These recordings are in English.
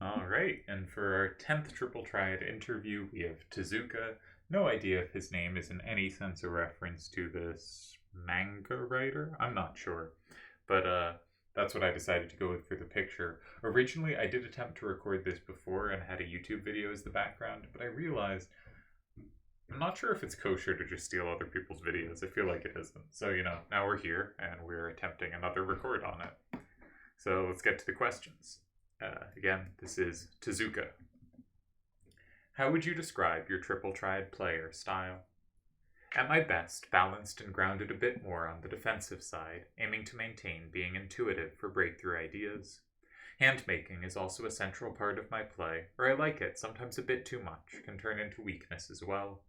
All right, and for our 10th Triple Triad interview, we have Tezuka. No idea if his name is in any sense a reference to this manga writer. I'm not sure. But that's what I decided to go with for the picture. Originally, I did attempt to record this before and had a YouTube video as the background, but I realized I'm not sure if it's kosher to just steal other people's videos. I feel like it isn't. So, now we're here and we're attempting another record on it. So let's get to the questions. Again, this is Tezuka. How would you describe your triple triad player style? At my best, balanced and grounded a bit more on the defensive side, aiming to maintain being intuitive for breakthrough ideas. Handmaking is also a central part of my play, or I like it, sometimes a bit too much, can turn into weakness as well.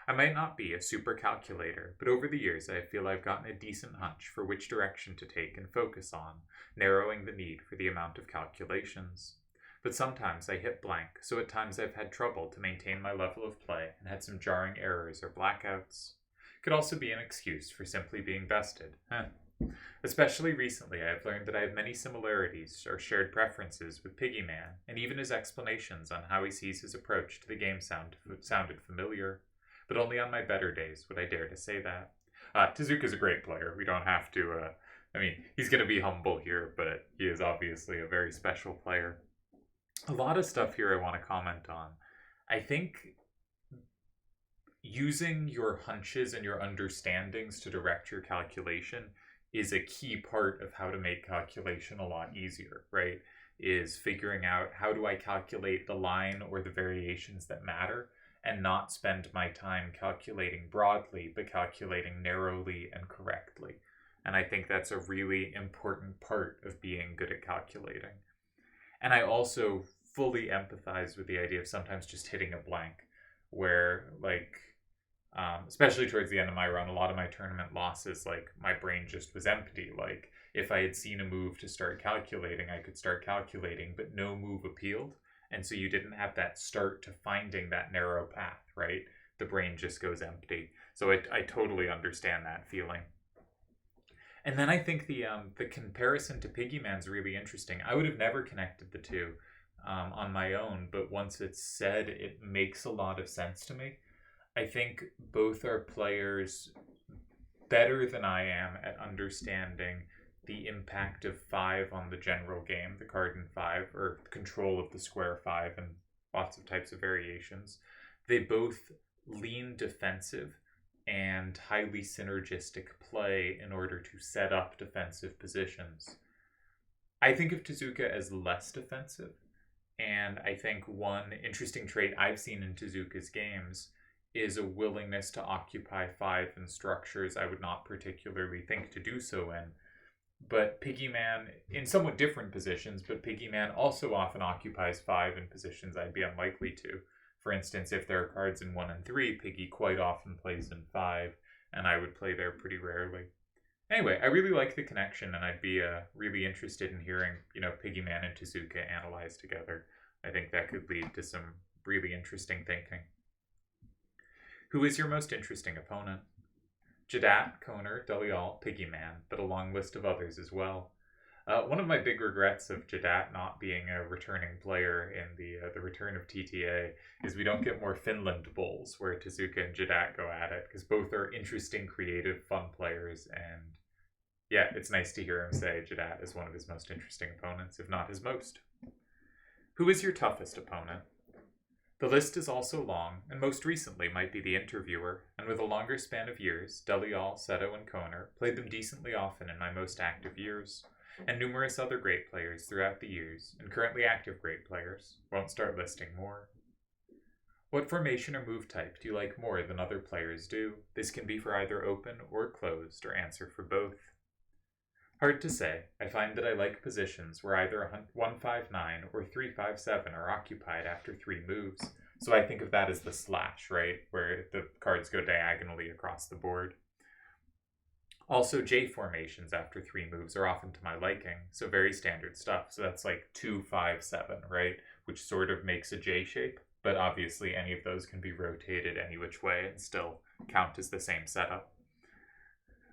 I might not be a super calculator, but over the years I feel I've gotten a decent hunch for which direction to take and focus on, narrowing the need for the amount of calculations. But sometimes I hit blank, so at times I've had trouble to maintain my level of play and had some jarring errors or blackouts. Could also be an excuse for simply being bested. Especially recently, I have learned that I have many similarities or shared preferences with Piggyman, and even his explanations on how he sees his approach to the game sounded familiar. But only on my better days would I dare to say that. Tezuka's a great player. We don't have to, he's going to be humble here, but he is obviously a very special player. A lot of stuff here I want to comment on. I think using your hunches and your understandings to direct your calculation is a key part of how to make calculation a lot easier, right? Is figuring out how do I calculate the line or the variations that matter and not spend my time calculating broadly, but calculating narrowly and correctly. And I think that's a really important part of being good at calculating. And I also fully empathize with the idea of sometimes just hitting a blank, where, especially towards the end of my run, a lot of my tournament losses, my brain just was empty. Like, if I had seen a move to start calculating, I could start calculating, but no move appealed. And so you didn't have that start to finding that narrow path, right? The brain just goes empty. So I totally understand that feeling. And then I think the comparison to Piggyman's really interesting. I would have never connected the two on my own, but once it's said, it makes a lot of sense to me. I think both are players better than I am at understanding the impact of 5 on the general game, the card in 5, or control of the square 5, and lots of types of variations. They both lean defensive and highly synergistic play in order to set up defensive positions. I think of Tezuka as less defensive, and I think one interesting trait I've seen in Tezuka's games is a willingness to occupy 5 in structures I would not particularly think to do so in. But Piggyman, in somewhat different positions, but Piggyman also often occupies 5 in positions I'd be unlikely to. For instance, if there are cards in 1 and 3, Piggy quite often plays in 5, and I would play there pretty rarely. Anyway, I really like the connection, and I'd be really interested in hearing, Piggyman and Tezuka analyzed together. I think that could lead to some really interesting thinking. Who is your most interesting opponent? Jadat, Koner, Dalial, Piggyman, but a long list of others as well. One of my big regrets of Jadat not being a returning player in the return of TTA is we don't get more Finland bowls where Tezuka and Jadat go at it, because both are interesting, creative, fun players, and yeah, it's nice to hear him say Jadat is one of his most interesting opponents, if not his most. Who is your toughest opponent? The list is also long, and most recently might be the interviewer, and with a longer span of years, Dalial, Seto, and Koner played them decently often in my most active years, and numerous other great players throughout the years, and currently active great players. Won't start listing more. What formation or move type do you like more than other players do? This can be for either open or closed, or answer for both. Hard to say. I find that I like positions where either 159 or 357 are occupied after 3 moves. So I think of that as the slash, right? Where the cards go diagonally across the board. Also, J formations after 3 moves are often to my liking, so very standard stuff. So that's like 257, right? Which sort of makes a J shape, but obviously any of those can be rotated any which way and still count as the same setup.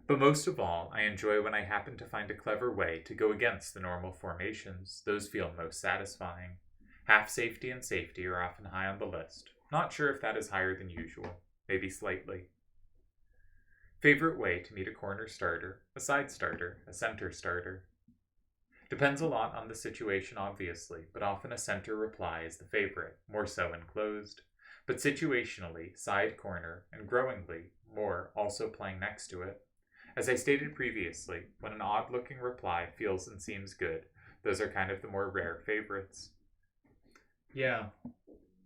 But most of all, I enjoy when I happen to find a clever way to go against the normal formations. Those feel most satisfying. Half safety and safety are often high on the list. Not sure if that is higher than usual. Maybe slightly. Favorite way to meet a corner starter, a side starter, a center starter. Depends a lot on the situation, obviously, but often a center reply is the favorite, more so in closed. But situationally, side corner, and growingly, more also playing next to it. As I stated previously, when an odd-looking reply feels and seems good, those are kind of the more rare favorites. Yeah.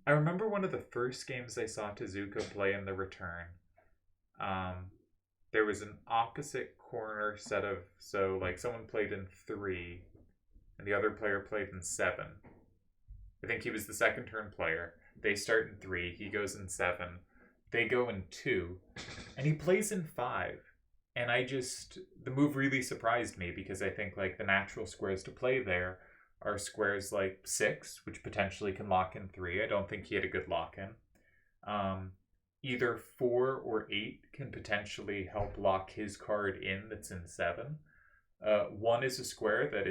I remember one of the first games I saw Tezuka play in the return. There was an opposite corner set of, so like someone played in 3 and the other player played in 7. I think he was the second turn player. They start in 3, he goes in 7, they go in 2, and he plays in 5. And the move really surprised me because I think like the natural squares to play there are squares like 6, which potentially can lock in 3. I don't think he had a good lock in. Either 4 or 8 can potentially help lock his card in that's in 7. 1 is a square that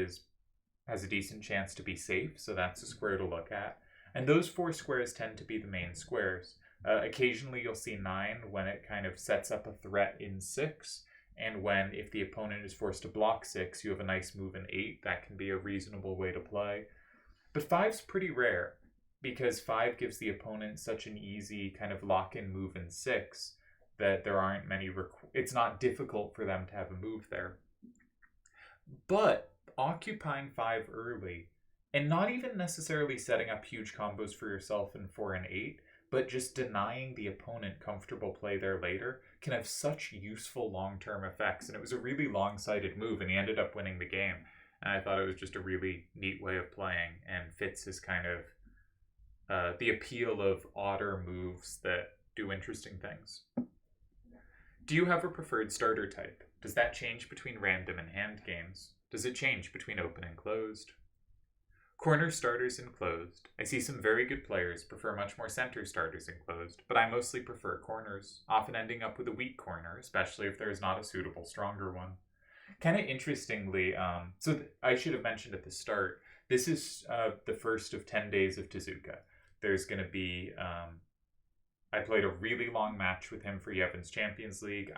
has a decent chance to be safe, so that's a square to look at. And those 4 squares tend to be the main squares. Occasionally you'll see 9 when it kind of sets up a threat in 6, and when, if the opponent is forced to block 6, you have a nice move in 8. That can be a reasonable way to play. But 5's pretty rare, because 5 gives the opponent such an easy kind of lock-in move in 6 that there aren't many... it's not difficult for them to have a move there. But occupying 5 early, and not even necessarily setting up huge combos for yourself in 4 and 8, but just denying the opponent comfortable play there later, can have such useful long-term effects. And it was a really long-sighted move, and he ended up winning the game. And I thought it was just a really neat way of playing, and fits his kind of the appeal of odder moves that do interesting things. Do you have a preferred starter type? Does that change between random and hand games? Does it change between open and closed? Corner starters in closed. I see some very good players prefer much more center starters in closed, but I mostly prefer corners, often ending up with a weak corner, especially if there is not a suitable stronger one. Kind of interestingly, I should have mentioned at the start, this is the first of 10 Days of Tezuka. There's going to be, I played a really long match with him for Yevon's Champions League.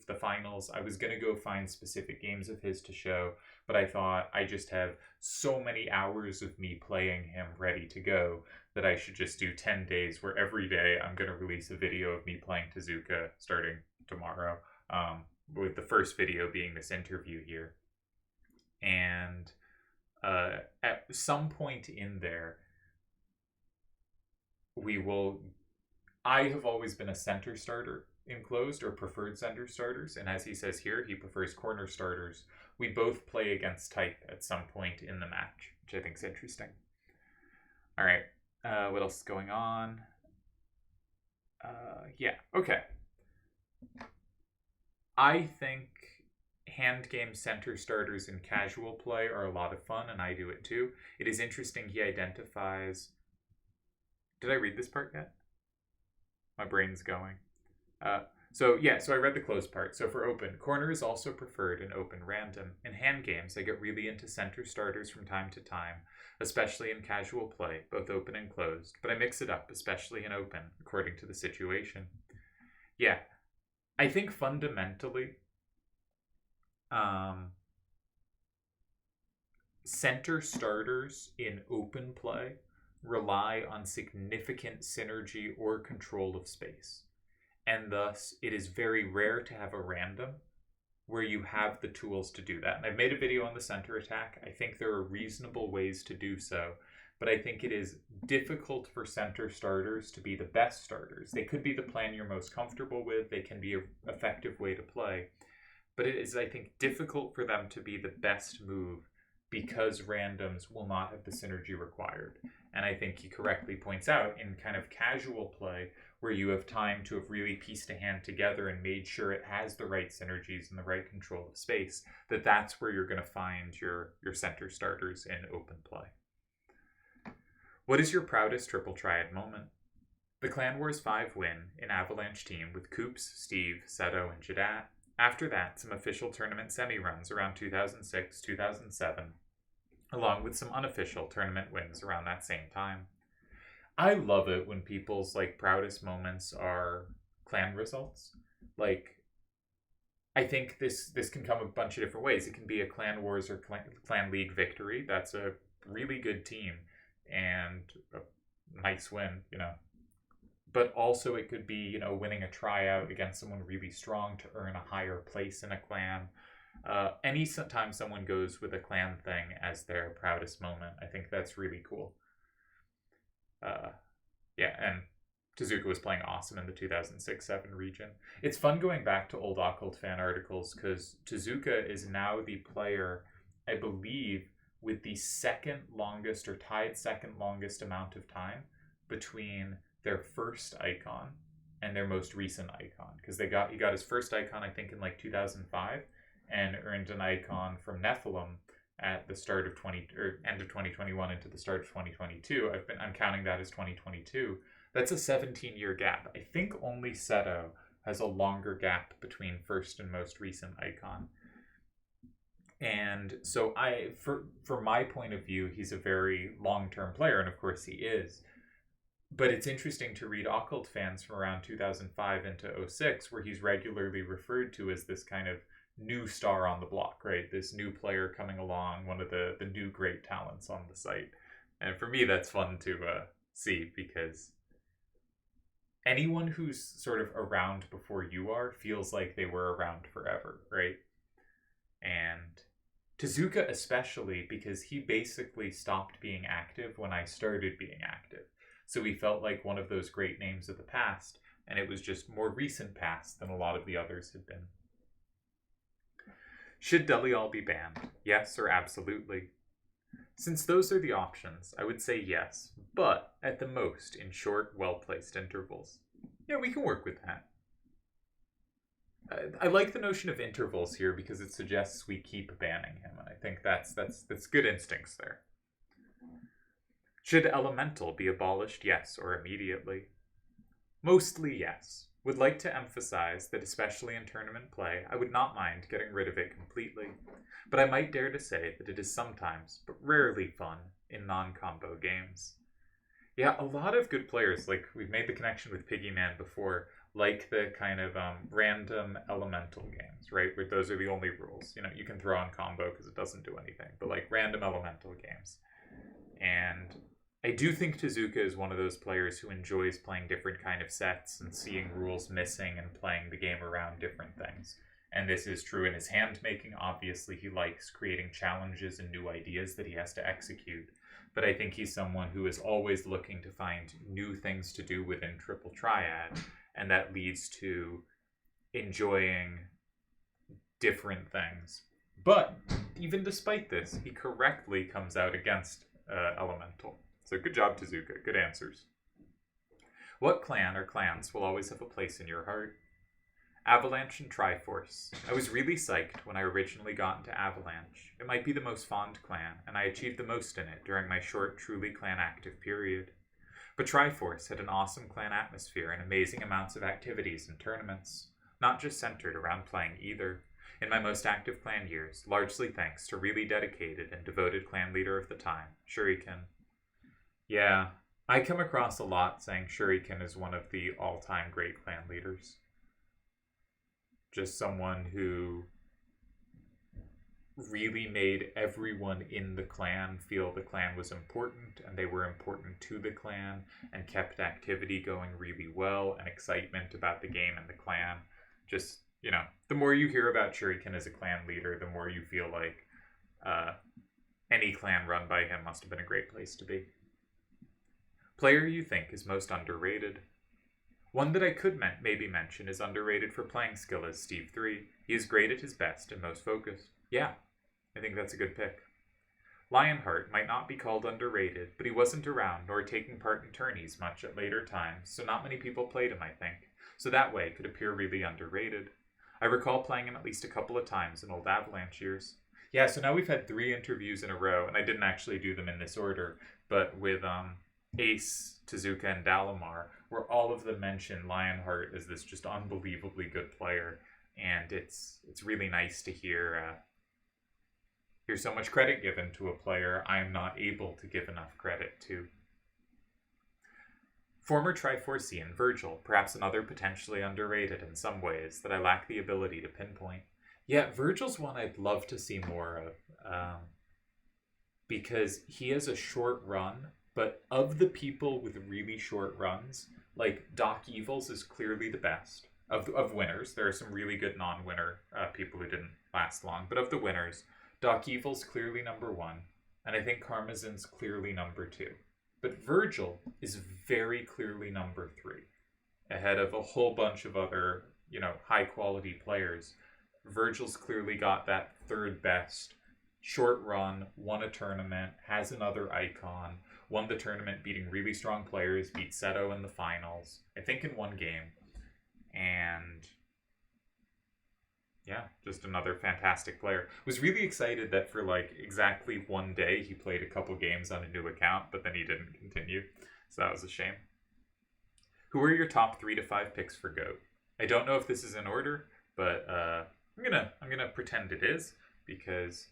The finals. I was going to go find specific games of his to show, but I thought I just have so many hours of me playing him ready to go that I should just do 10 days where every day I'm going to release a video of me playing Tezuka starting tomorrow, with the first video being this interview here. And at some point in there, I have always been a center starter in closed, or preferred center starters, and as he says here, he prefers corner starters. We both play against type at some point in the match, which I think is interesting. All right, what else is going on? Yeah, okay. I think hand game center starters in casual play are a lot of fun, and I do it too. It is interesting he identifies... Did I read this part yet? My brain's going. So I read the closed part. So for open, corner is also preferred in open random. In hand games, I get really into center starters from time to time, especially in casual play, both open and closed. But I mix it up, especially in open, according to the situation. Yeah, I think fundamentally, center starters in open play rely on significant synergy or control of space. And thus, it is very rare to have a random where you have the tools to do that. And I've made a video on the center attack. I think there are reasonable ways to do so, but I think it is difficult for center starters to be the best starters. They could be the plan you're most comfortable with. They can be an effective way to play. But it is, I think, difficult for them to be the best move because randoms will not have the synergy required. And I think he correctly points out in kind of casual play, where you have time to have really pieced a hand together and made sure it has the right synergies and the right control of space, that's where you're going to find your center starters in open play. What is your proudest Triple Triad moment? The Clan Wars 5 win in Avalanche team with Koops, Steve, Seto, and Jadat. After that, some official tournament semi-runs around 2006, 2007. along with some unofficial tournament wins around that same time. I love it when people's like proudest moments are clan results. Like, I think this can come a bunch of different ways. It can be a clan wars or clan league victory. That's a really good team and a nice win, you know. But also it could be, you know, winning a tryout against someone really strong to earn a higher place in a clan. Any time someone goes with a clan thing as their proudest moment, I think that's really cool. Yeah, and Tezuka was playing awesome in the 2006-7 region. It's fun going back to old Occult fan articles because Tezuka is now the player, I believe, with the second longest or tied second longest amount of time between their first icon and their most recent icon. Because he got his first icon, I think, in like 2005 and earned an icon from Nephilim at the start of end of 2021 into the start of 2022. I'm counting that as 2022. That's a 17-year gap. I think only Seto has a longer gap between first and most recent icon. And so from my point of view, he's a very long-term player, and of course he is. But it's interesting to read Occult fans from around 2005 into 06, where he's regularly referred to as this kind of new star on the block, right? This new player coming along, one of the new great talents on the site. And for me, that's fun to see, because anyone who's sort of around before you are feels like they were around forever, right? And Tezuka especially, because he basically stopped being active when I started being active. So he felt like one of those great names of the past, and it was just more recent past than a lot of the others had been. Should Delial be banned? Yes or absolutely? Since those are the options, I would say yes, but at the most in short, well-placed intervals. Yeah, we can work with that. I like the notion of intervals here because it suggests we keep banning him, and I think that's good instincts there. Should Elemental be abolished? Yes, or immediately? Mostly yes. Would like to emphasize that especially in tournament play, I would not mind getting rid of it completely, but I might dare to say that it is sometimes, but rarely fun, in non-combo games. Yeah, a lot of good players, like we've made the connection with Piggyman before, like the kind of random elemental games, right? Where those are the only rules. You know, you can throw on combo because it doesn't do anything, but like random elemental games. And I do think Tezuka is one of those players who enjoys playing different kind of sets and seeing rules missing and playing the game around different things. And this is true in his hand making. Obviously, he likes creating challenges and new ideas that he has to execute. But I think he's someone who is always looking to find new things to do within Triple Triad, and that leads to enjoying different things. But even despite this, he correctly comes out against Elemental. So good job, Tezuka. Good answers. What clan or clans will always have a place in your heart? Avalanche and Triforce. I was really psyched when I originally got into Avalanche. It might be the most fond clan, and I achieved the most in it during my short, truly clan active period. But Triforce had an awesome clan atmosphere and amazing amounts of activities and tournaments, not just centered around playing either. In my most active clan years, largely thanks to really dedicated and devoted clan leader of the time, Shuriken. Yeah, I come across a lot saying Shuriken is one of the all-time great clan leaders. Just someone who really made everyone in the clan feel the clan was important and they were important to the clan, and kept activity going really well and excitement about the game and the clan. Just, you know, the more you hear about Shuriken as a clan leader, the more you feel like any clan run by him must have been a great place to be. Player you think is most underrated? One that I could maybe mention is underrated for playing skill is Steve 3. He is great at his best and most focused. Yeah, I think that's a good pick. Lionheart might not be called underrated, but he wasn't around nor taking part in tourneys much at later times, so not many people played him, I think. So that way could appear really underrated. I recall playing him at least a couple of times in old Avalanche years. Yeah, so now we've had 3 interviews in a row, and I didn't actually do them in this order, but with Ace, Tezuka, and Dalamar, where all of them mention Lionheart as this just unbelievably good player, and it's really nice to hear Here's so much credit given to a player I am not able to give enough credit to. Former Triforcean Virgil, perhaps another potentially underrated in some ways that I lack the ability to pinpoint. Yeah, Virgil's one I'd love to see more of, because he has a short run, but of the people with really short runs, like Doc Evils is clearly the best. Of winners, there are some really good non-winner people who didn't last long, but of the winners, Doc Evil's clearly number one, and I think Karmazin's clearly number two. But Virgil is very clearly number three, ahead of a whole bunch of other, high-quality players. Virgil's clearly got that third best, short run, won a tournament, has another icon, won the tournament beating really strong players, beat Seto in the finals, I think in one game. And yeah, just another fantastic player. Was really excited that for exactly one day he played a couple games on a new account, but then he didn't continue. So that was a shame. Who are your top 3 to 5 picks for GOAT? I don't know if this is in order, but I'm gonna pretend it is because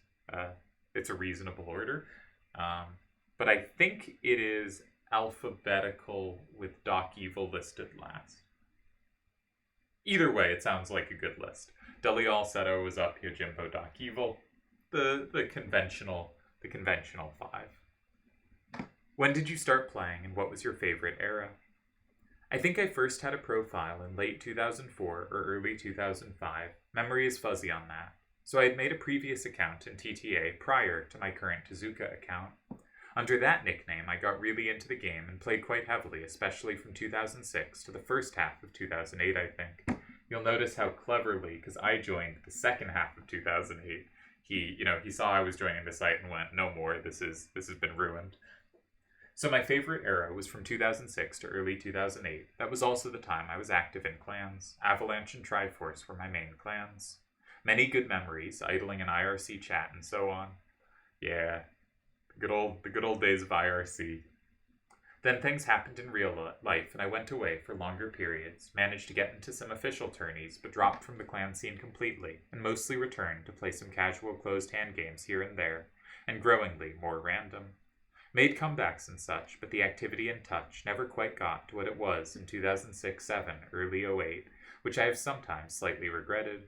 it's a reasonable order. But I think it is alphabetical with Doc Evil listed last. Either way, it sounds like a good list. Delial Seto was up, Yojimbo, Doc Evil. The conventional 5. When did you start playing and what was your favorite era? I think I first had a profile in late 2004 or early 2005. Memory is fuzzy on that. So I had made a previous account in TTA prior to my current Tezuka account. Under that nickname, I got really into the game and played quite heavily, especially from 2006 to the first half of 2008, I think. You'll notice how cleverly, because I joined the second half of 2008, he saw I was joining the site and went, no more, this has been ruined. So my favorite era was from 2006 to early 2008. That was also the time I was active in clans. Avalanche and Triforce were my main clans. Many good memories, idling in IRC chat and so on. Yeah, the good old days of IRC. Then things happened in real life, and I went away for longer periods, managed to get into some official tourneys, but dropped from the clan scene completely, and mostly returned to play some casual closed-hand games here and there, and growingly more random. Made comebacks and such, but the activity and touch never quite got to what it was in 2006-07, early 08, which I have sometimes slightly regretted.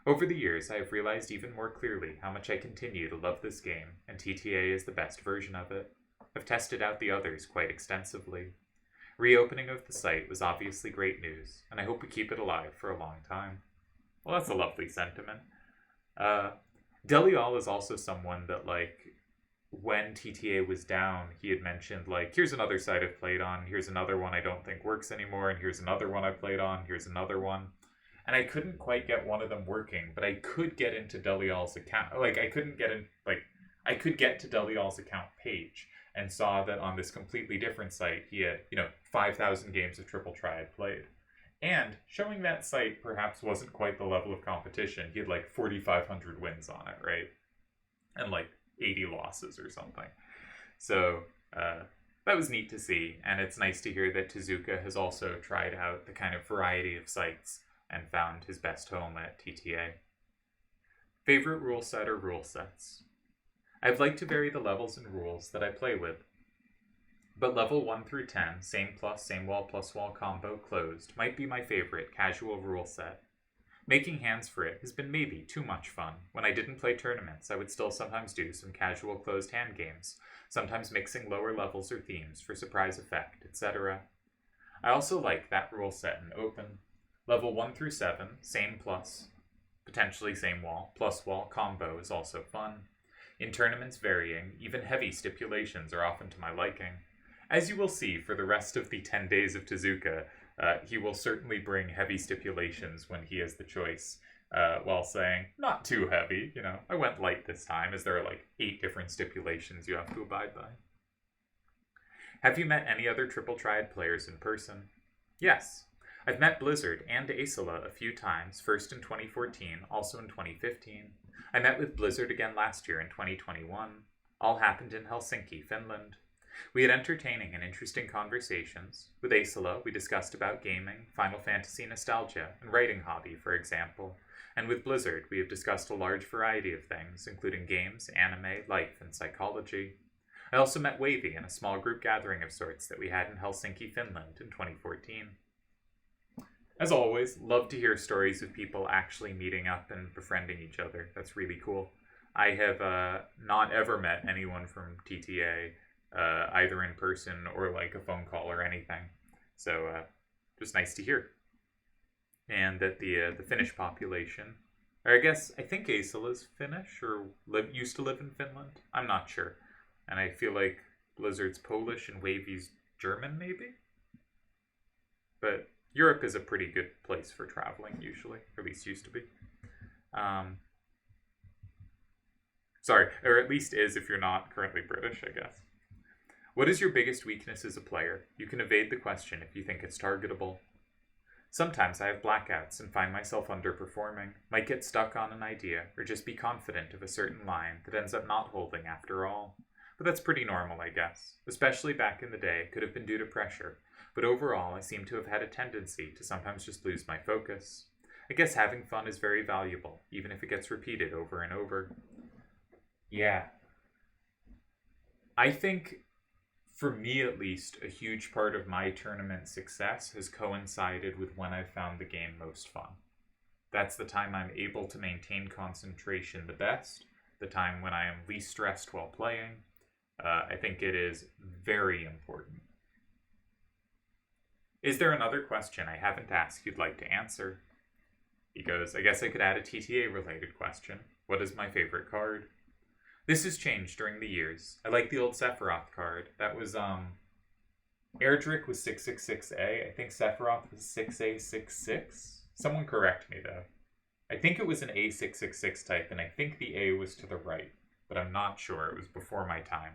Over the years, I have realized even more clearly how much I continue to love this game, and TTA is the best version of it. I've tested out the others quite extensively. Reopening of the site was obviously great news, and I hope we keep it alive for a long time. Well, that's a lovely sentiment. Delial is also someone that, when TTA was down, he had mentioned, here's another site I've played on, here's another one I don't think works anymore, and here's another one I played on, here's another one. And I couldn't quite get one of them working, but I could get into Delial's account. I could get to Delial's account page and saw that on this completely different site, he had, 5,000 games of Triple Triad played. And showing that site perhaps wasn't quite the level of competition. He had 4,500 wins on it, right? And 80 losses or something. So that was neat to see. And it's nice to hear that Tezuka has also tried out the kind of variety of sites and found his best home at TTA. Favorite rule set or rule sets? I've liked to vary the levels and rules that I play with. But level 1 through 10, same plus, same wall plus wall combo closed, might be my favorite casual rule set. Making hands for it has been maybe too much fun. When I didn't play tournaments, I would still sometimes do some casual closed hand games, sometimes mixing lower levels or themes for surprise effect, etc. I also like that rule set in open. Level 1 through 7, same plus, potentially same wall, plus wall combo is also fun. In tournaments varying, even heavy stipulations are often to my liking. As you will see for the rest of the 10 Days of Tezuka, he will certainly bring heavy stipulations when he has the choice, while saying, not too heavy, I went light this time, as there are 8 different stipulations you have to abide by. Have you met any other Triple Triad players in person? Yes. I've met Blizzard and Aesila a few times, first in 2014, also in 2015. I met with Blizzard again last year in 2021. All happened in Helsinki, Finland. We had entertaining and interesting conversations. With Aesila, we discussed about gaming, Final Fantasy nostalgia, and writing hobby, for example. And with Blizzard, we have discussed a large variety of things, including games, anime, life, and psychology. I also met Wavy in a small group gathering of sorts that we had in Helsinki, Finland in 2014. As always, love to hear stories of people actually meeting up and befriending each other. That's really cool. I have not ever met anyone from TTA, either in person or like a phone call or anything. So just nice to hear. And that the Finnish population, or I think Aesel is Finnish or used to live in Finland. I'm not sure. And I feel like Blizzard's Polish and Wavy's German, maybe? But Europe is a pretty good place for traveling, usually. Or at least used to be. Sorry, or at least is if you're not currently British, I guess. What is your biggest weakness as a player? You can evade the question if you think it's targetable. Sometimes I have blackouts and find myself underperforming, might get stuck on an idea, or just be confident of a certain line that ends up not holding after all. But that's pretty normal, I guess. Especially back in the day, it could have been due to pressure, but overall I seem to have had a tendency to sometimes just lose my focus. I guess having fun is very valuable, even if it gets repeated over and over. Yeah. I think, for me at least, a huge part of my tournament success has coincided with when I found the game most fun. That's the time I'm able to maintain concentration the best, the time when I am least stressed while playing. I think it is very important. Is there another question I haven't asked you'd like to answer? He goes, I guess I could add a TTA-related question. What is my favorite card? This has changed during the years. I like the old Sephiroth card. That was, Erdrick was 666A. I think Sephiroth was 6A66. Someone correct me, though. I think it was an A666 type, and I think the A was to the right, but I'm not sure. It was before my time.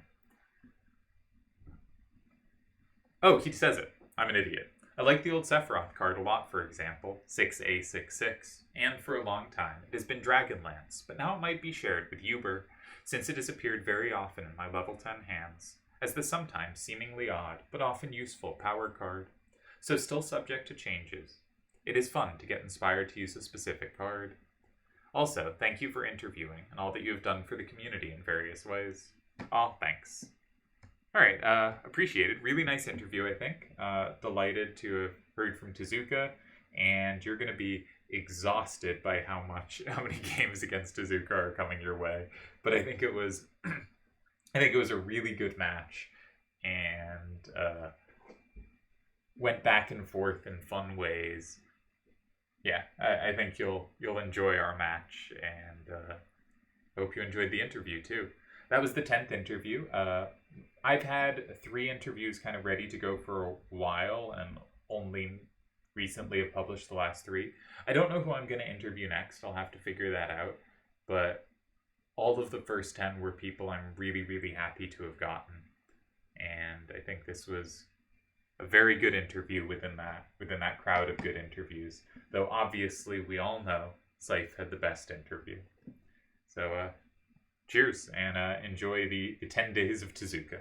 Oh, he says it. I'm an idiot. I like the old Sephiroth card a lot, for example, 6A66, and for a long time it has been Dragonlance, but now it might be shared with Uber, since it has appeared very often in my level 10 hands, as the sometimes seemingly odd, but often useful power card, so still subject to changes. It is fun to get inspired to use a specific card. Also, thank you for interviewing, and all that you have done for the community in various ways. Aw, thanks. Alright, appreciate it. Really nice interview, I think. Delighted to have heard from Tezuka, and you're going to be exhausted by how many games against Tezuka are coming your way. But I think it was a really good match, and went back and forth in fun ways. Yeah, I think you'll enjoy our match, and hope you enjoyed the interview too. That was the 10th interview. I've had 3 interviews kind of ready to go for a while, and only recently have published the last 3. I don't know who I'm going to interview next. I'll have to figure that out. But all of the first 10 were people I'm really, really happy to have gotten. And I think this was a very good interview within that crowd of good interviews. Though obviously we all know Scythe had the best interview. So cheers, and enjoy the 10 days of Tezuka.